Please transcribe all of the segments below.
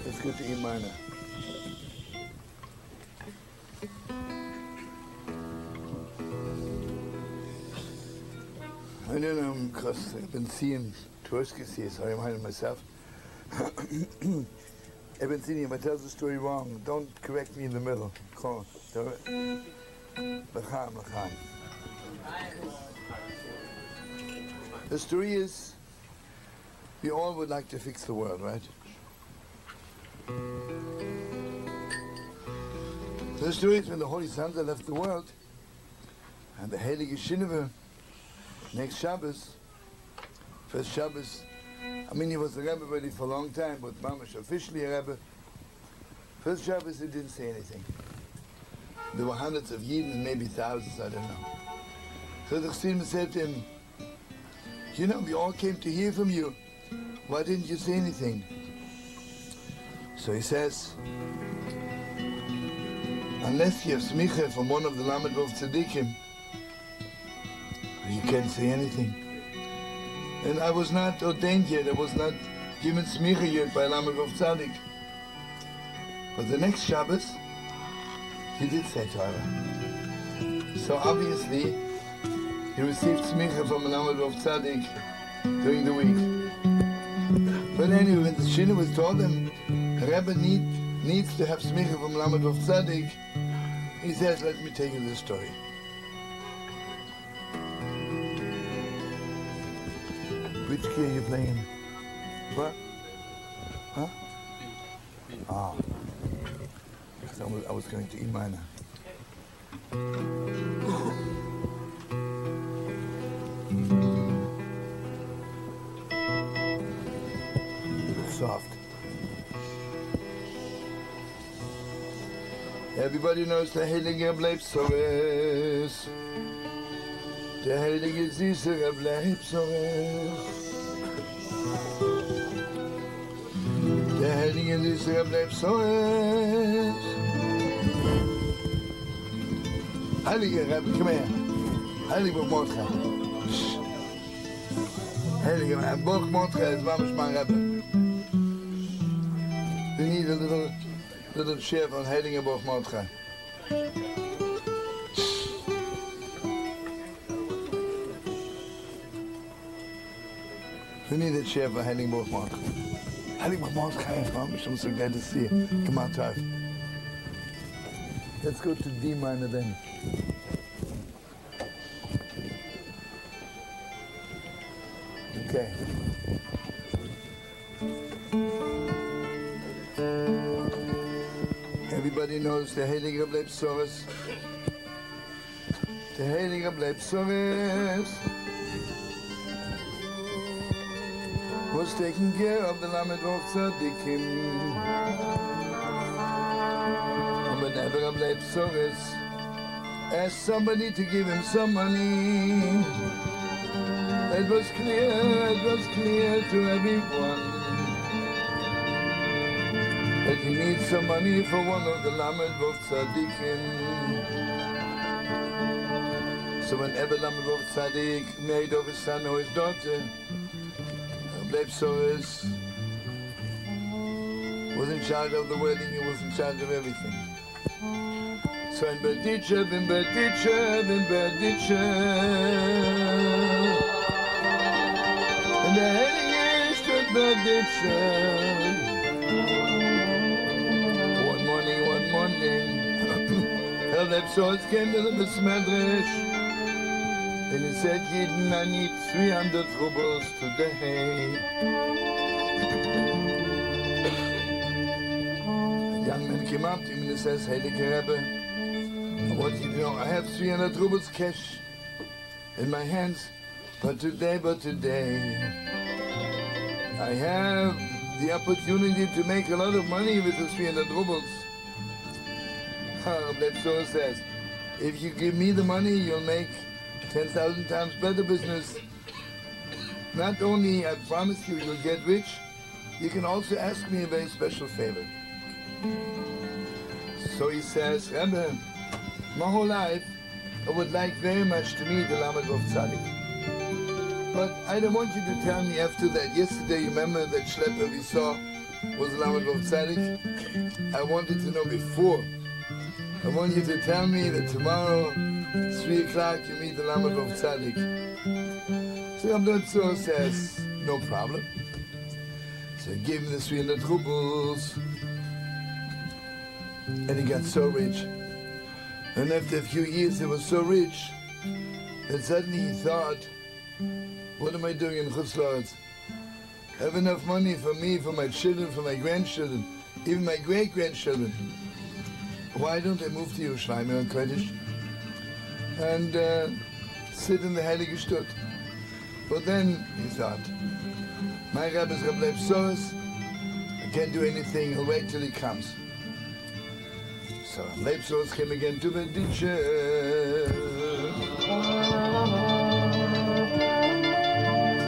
Let's go to E minor. I don't know, because I've been seeing Tversky, sorry, I'm hiding myself. I've been seeing him, I tell the story wrong. Don't correct me in the middle. The story is, we all would like to fix the world, right? The story is when the Holy Santa left the world, and the Heilige Shineve, next Shabbos, first Shabbos, I mean he was a Rebbe already for a long time, but Mamash officially a Rebbe. First Shabbos he didn't say anything. There were hundreds of Yidden, maybe thousands, I don't know. So the Chassidim said to him, you know, we all came to hear from you. Why didn't you say anything? So he says, unless you have smicha from one of the Lamed Vov Tzadikim, you can't say anything. And I was not ordained yet, I was not given smicha yet by Lamed Vov Tzadik. But the next Shabbos, he did say Torah. So obviously, he received smicha from Lamed Vov Tzadik during the week. But anyway, when the Shina was told him, Rebbe needs to have smicha from Lamed Vov Tzadik, he says, let me tell you this story. Which key are you playing? What? Huh? Ah. I was going to E minor. Soft. Everybody knows the Heilige bleibt Sreh's. Der Heilige Süße bleibt Sreh's. Der Heilige Süße bleibt Sreh's. Heilige Rebbe, komm her. Heilige Mordechai. Heilige Rebbe, Mordechai is Mamash my Rebbe. We need a little share van Heilige Mordechai. We need a chair for Heilige Mordechai. Heilige Mordechai, I'm so glad to see you. Come on, Tav. Let's go to D minor then. Okay. Everybody knows the Heilige bleibt Sreh's. The Heilige bleibt Sreh's was taking care of the Lamed Vov Tzadikim. And whenever a bleibt Sreh's asked somebody to give him some money, it was clear to everyone that he needs some money for one of the Lamed Vov Tzadikim. So whenever Lamed Vov Tzadik married off his son or his daughter, Leyb Sreh's was in charge of the wedding, he was in charge of everything. So in Berditche, in the Heilige stood Berditche. One morning, Leyb Sreh's came to the Besmedrash. And he said, Yidden, I need 300 rubles today. A young man came up to him and he says, Heilige Rebbe, I want you to know, I have 300 rubles cash in my hands, but today, I have the opportunity to make a lot of money with the 300 rubles. Leyb Sreh's says, if you give me the money, you'll make 10,000 times better business. Not only I promise you you'll get rich, you can also ask me a very special favor. So he says, Rebbe, my whole life I would like very much to meet the Lamed Vov Tzadik. But I don't want you to tell me after that. Yesterday, you remember that Schlepper we saw was the Lamed Vav Tzaddik. I wanted to know before. I want you to tell me that tomorrow, 3 o'clock, you meet the Lamed Vav Tzaddik. So Abdul says, no problem. So he gave him the 300 rubles. And he got so rich. And after a few years, he was so rich that suddenly he thought, what am I doing in Chutz La'aretz? I have enough money for me, for my children, for my grandchildren, even my great-grandchildren. Why don't I move to Yerushalayim and Kodesh and sit in the Heilige Stutt? But then he thought, my Rebbe is Reb Leib Soros, I can't do anything, I'll wait till he comes. So Leib Soros came again to Medici.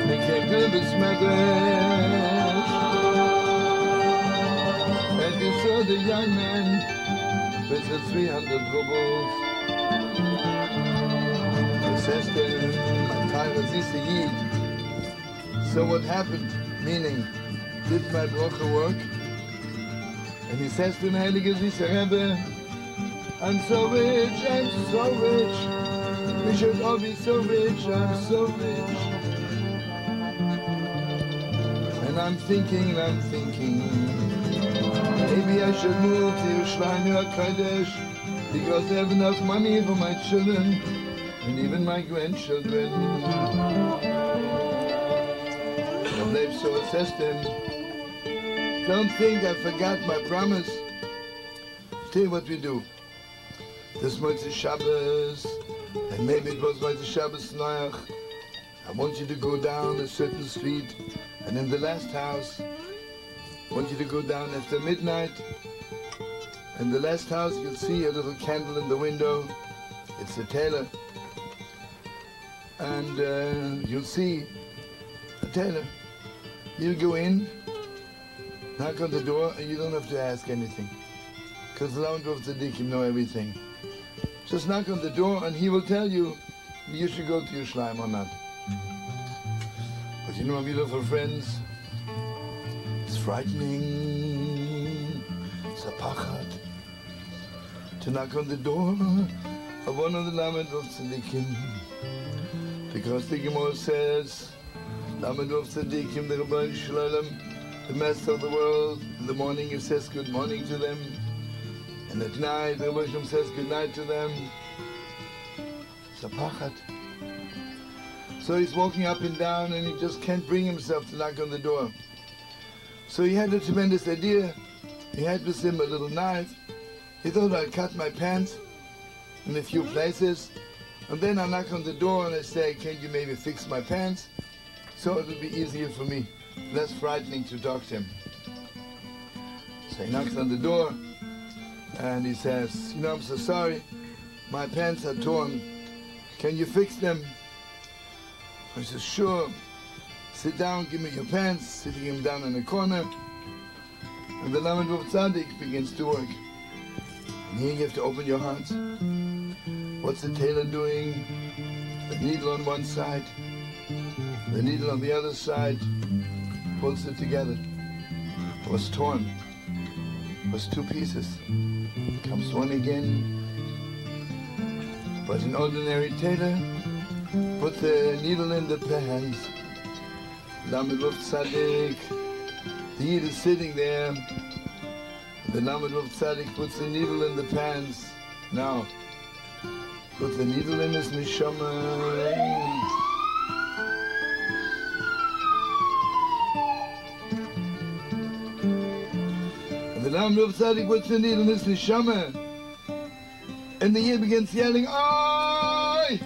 He came to the Smedesh, and he saw the young man with the 300 rubles. He says to him, my time was this a Yid. So what happened? Meaning, did my brocha work? And he says to him, Heilige Zisa Rebbe, I'm so rich, I'm so rich. We should all be so rich, I'm so rich. And I'm thinking, maybe I should move to Yerushalayim or Kodesh because I have enough money for my children and even my grandchildren. The Leib Soros says to him, don't think I forgot my promise. Tell you what we do. This Motzei Shabbos, and maybe it was Motzei Shabbos Noach. I want you to go down a certain street, and in the last house, I want you to go down after midnight. In the last house, you'll see a little candle in the window. It's a tailor. And you'll see a tailor. You go in, knock on the door, and you don't have to ask anything. Because the Lamed Vav Tzaddikim know everything. Just knock on the door, and he will tell you you should go to Yerushalayim or not. But you know, my beautiful friends, it's frightening. It's a pachad to knock on the door of one of the Lamed Vav Tzaddikim. Because the Gemara says, Lamed Vav Tzaddikim, the Rabbi Shalom, the master of the world, in the morning he says good morning to them, and at night the Rabbi Shalom says good night to them. It's a pachad. So he's walking up and down and he just can't bring himself to knock on the door. So he had a tremendous idea. He had with him a little knife. He thought, I'd cut my pants in a few places, and then I knock on the door and I say, can you maybe fix my pants? So it will be easier for me, less frightening to talk to him. So he knocks on the door and he says, you know, I'm so sorry, my pants are torn. Can you fix them? I said, sure. Sit down, give me your pants. Sitting him down in the corner. And the Lamed Vav Tzaddik begins to work. And here you have to open your heart. What's the tailor doing? The needle on one side, the needle on the other side, pulls it together. It was torn. It was 2 pieces. Comes one again. But an ordinary tailor put the needle in the pants. Lamed Vav Tzaddik, the Yid is sitting there. The Lamed Vav Tzaddik puts the needle in the pants. Now, put the needle in his neshama. And the Lamed Vav Tzaddik puts the needle in his neshama. And the Yid begins yelling, "Oi!"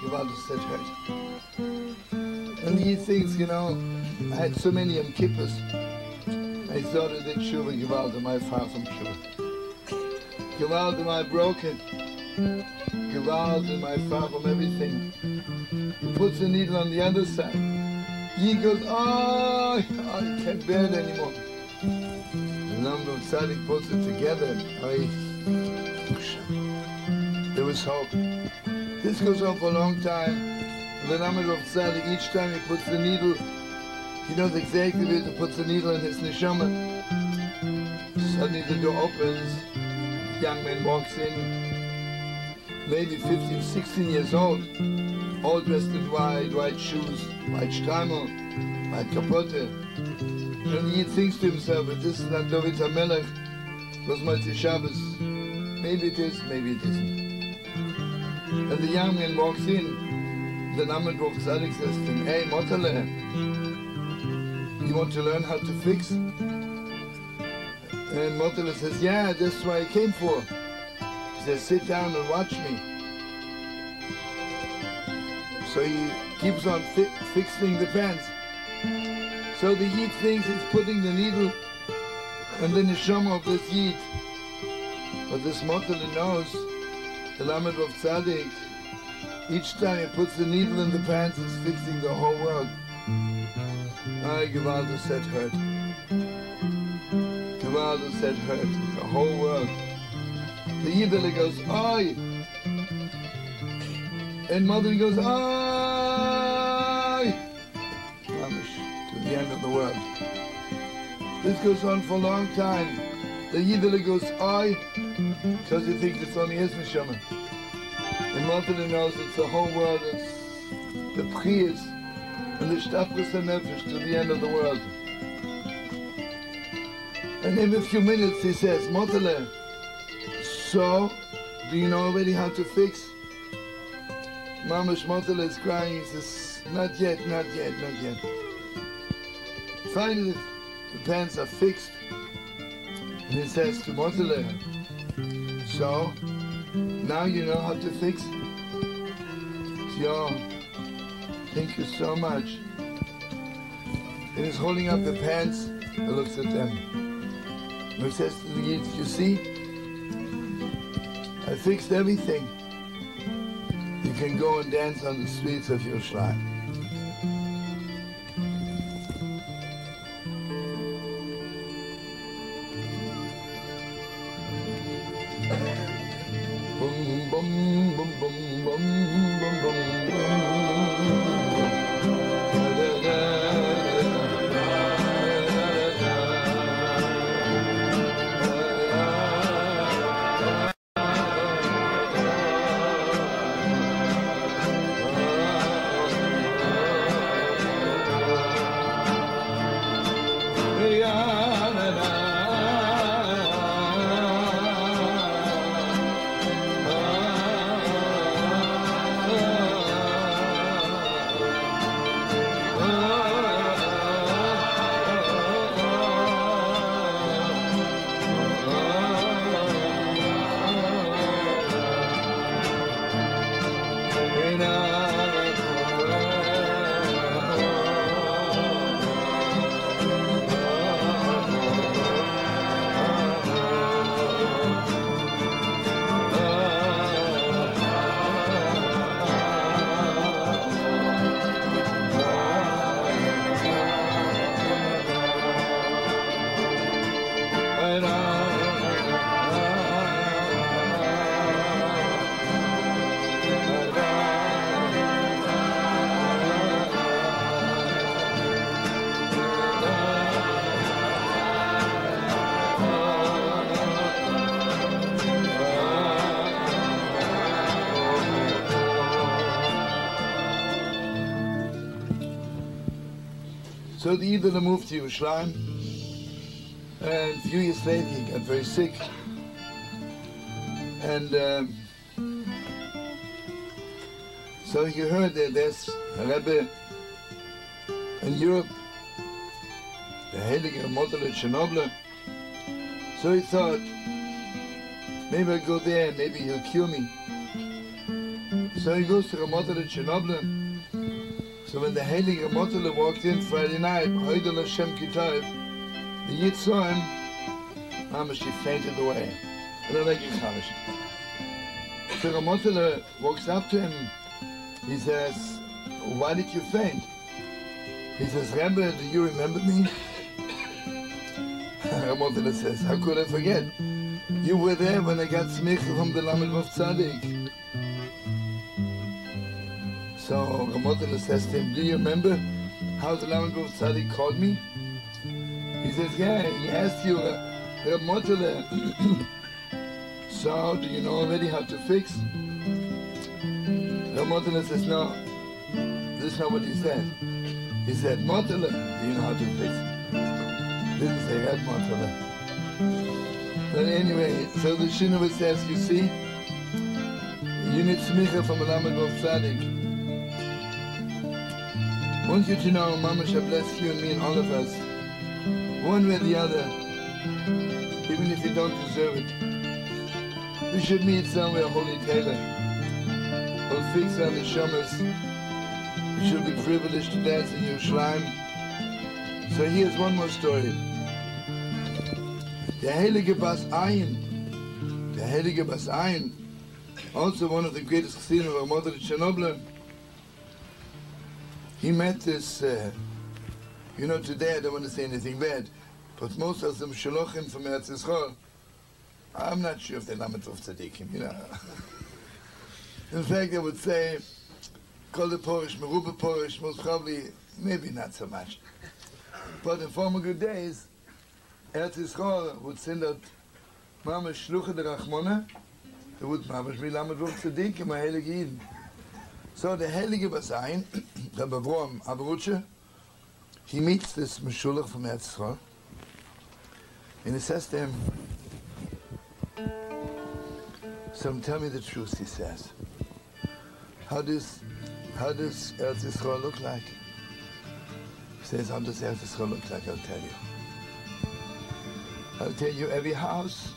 Gewalt is that hurt. And he thinks, you know, I had so many Yom Kippurs. I thought of the tshuva, Gewalt, am I far from tshuva? Gewalt, am I broken? Gewalt, am I far from everything? He puts the needle on the other side. He goes, oh, I can't bear it anymore. The number of tzaddik puts it together. There was hope. This goes on for a long time. The number of tzaddik, each time he puts the needle, He knows exactly where to put the needle in his neshama. Suddenly the door opens, young man walks in, maybe 15, 16 years old, all dressed in white shoes, white shtreimel, white kapote. And he thinks to himself, if this is not David HaMelech, was Malti Shabbos. Maybe it is, maybe it isn't. And the young man walks in, the Namenhof Tzadik says to him, hey, Motale, you want to learn how to fix? And Motale says, yeah, that's what I came for. He says, sit down and watch me. So he keeps on fixing the pants. So the Yid thinks he's putting the needle and the neshama of this Yid. But this Motale knows, the Lamed of Tzaddik, each time he puts the needle in the pants, he's fixing the whole world. Ay, Gewaldo said hurt. Gewaldo said hurt, the whole world. The Yidele goes, ay! And Mother goes, ay! Mamish, to the end of the world. This goes on for a long time. The Yidele goes, ay! Because he thinks it's only his neshama. And Mother knows it's the whole world, it's the Pchiyas and the Shtafris HaNefesh to the end of the world. And in a few minutes he says, Motele, so, do you know already how to fix? Mamash Motele is crying, he says, not yet, not yet, not yet. Finally, the pants are fixed. And he says to Motele, so, now you know how to fix? Yeah, thank you so much. And he's holding up the pants and looks at them. And he says to the Yid, you see, I fixed everything. You can go and dance on the streets of Yerushalayim. So the Yidele moved to Yerushalayim, and a few years later he got very sick. And so he heard that there's a Rebbe in Europe, the Heilige Motele Chernobyl. So he thought, maybe I'll go there, maybe he'll cure me. So he goes to the Motele Chernobyl. So when the Heilige Motele walked in Friday night, Hoidel Hashem Kitayv, the Yid saw him, Mama, she fainted away. So the Motele walks up to him, he says, why did you faint? He says, Rebbe, do you remember me? The Motele says, how could I forget? You were there when I got smicha from the Lamed of Tzaddik. So Ramotele says to him, do you remember how the Lamed Wolf Tzaddik called me? He says, yeah, he asked you, Reb Motele, so do you know already how to fix? Reb Motele says, no, this is not what he said. He said, Motele, do you know how to fix? Didn't say Reb Motele. But anyway, so the Shinova says, you see, you need smicha from a Lamed Wolf Tzaddik. I want you to know, Mama shall bless you and me and all of us, one way or the other, even if you don't deserve it. We should meet somewhere, Holy Taylor. We'll fix our neshamas. We should be privileged to dance in Yerushalayim. So here's one more story. The Heilige Bas Ayin, also one of the greatest chassidim of our mother, Chernobyl. He met this, you know, today I don't want to say anything bad, but most of them shalochim from Eretz Yisrael, I'm not sure if they're Lamed Wolf Tzaddikim, you know. In fact, I would say, Kol the Porish, Merube Porish, most probably, maybe not so much. But in former good days, Eretz Yisrael would send out Mamash Shlucha de Rachmona, they would Mamash be Lamed Wolf Tzaddikim, a Heilige Yidin. So the Heilige Basayin, the Bavrom Abarutsche, he meets this Meshulach from Eretz Yisrael, and he says to him, so tell me the truth, he says. How does Eretz Yisrael look like? He says, how does Eretz Yisrael look like? I'll tell you. I'll tell you, every house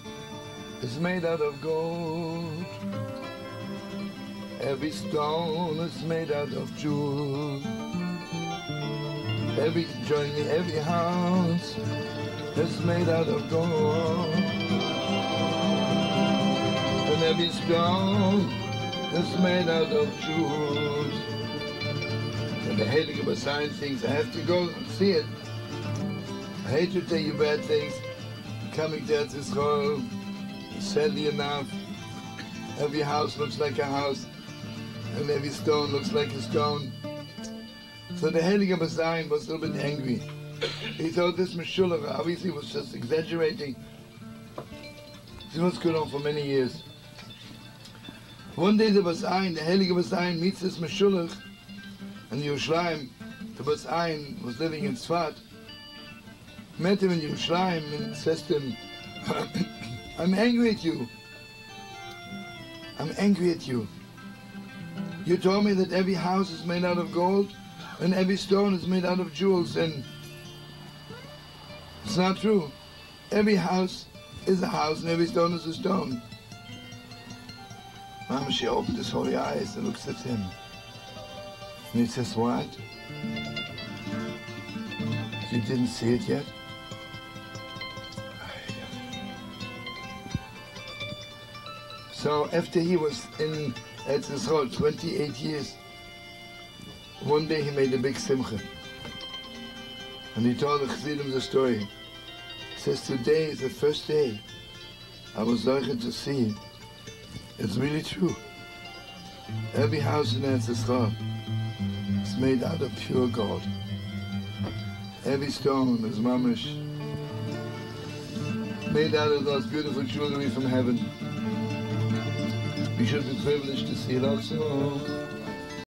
is made out of gold. Every stone is made out of jewels. Every house is made out of gold. And every stone is made out of jewels. And the Heilige Basayin thinks, I have to go and see it. I hate to tell you bad things. Coming to Eretz Yisrael, sadly enough, every house looks like a house, and every stone looks like a stone. So the Heilige Basayin was a little bit angry. He thought this Meshulach obviously was just exaggerating. This was going on for many years. One day the Basayin, the Heilige Basayin, meets this Meshulach in Yerushalayim. The Basayin was living in Tzfat. Met him in Yerushalayim and says to him, I'm angry at you. I'm angry at you. You told me that every house is made out of gold and every stone is made out of jewels, and it's not true. Every house is a house and every stone is a stone. Mama, she opened his holy eyes and looks at him. And he says, what? You didn't see it yet? So after he was in Eretz Yisrael 28 years, one day he made a big simcha. And he told the Chassidim the story. He says, today is the first day I was lucky to see. It's really true. Every house in Eretz Yisrael is made out of pure gold. Every stone is mamish, made out of those beautiful jewelry from heaven. We should be privileged to see it also.